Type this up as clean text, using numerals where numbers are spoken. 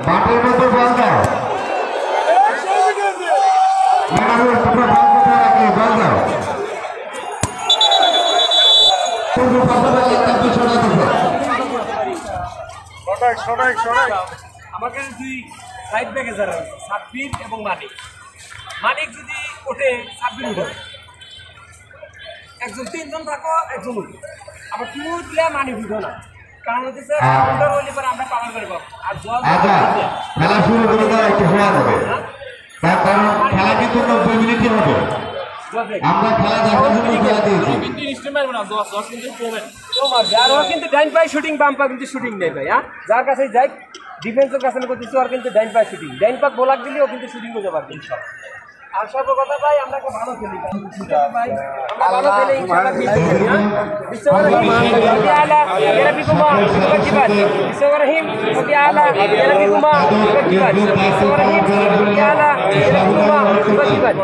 মাঠের মধ্যে বল দাও আমাকে দুই সাইড ব্যাগে যারা সাব্বির এবং মানিক মানিক যদি ওঠে সাব্বির উঠে একজন তিনজন থাকো একজন উঠে আবার তুমি উঠলে মানিক উঠো না কারণ হচ্ছে আমরা পালন করে পাবো আর জল খেলা শুরু করে দেওয়া একটু হওয়া যাবে তার কারণ খেলা কিন্তু 90 মিনিটই হবে আমরা খেলা দেখার জন্য খেলা দিয়েছি কিন্তু ডাইন পায়ে শুটিং বাম পা কিন্তু শুটিং নেই ভাই হ্যাঁ যার কাছে যাই ডিফেন্সের কাছে করতেছি আর কিন্তু ডাইন পায়ে শুটিং ডাইন পাক বোলার দিলেও কিন্তু শুটিং করতে পারবে আর সর্ব কথা ভাই আমরা একটা ভালো খেলি ভাই আমরা ভালো খেলে ইনশাআল্লাহ জিততে পারি হ্যাঁ বিশ্বরহিম ওয়া আলা ইয়ারাবিকুমা ওয়াকিবাত বিশ্বরহিম ওয়া আলা ইয়ারাবিকুমা ওয়াকিবাত বিশ্বরহিম ওয়া আলা ইয়ারাবিকুমা ওয়াকিবাত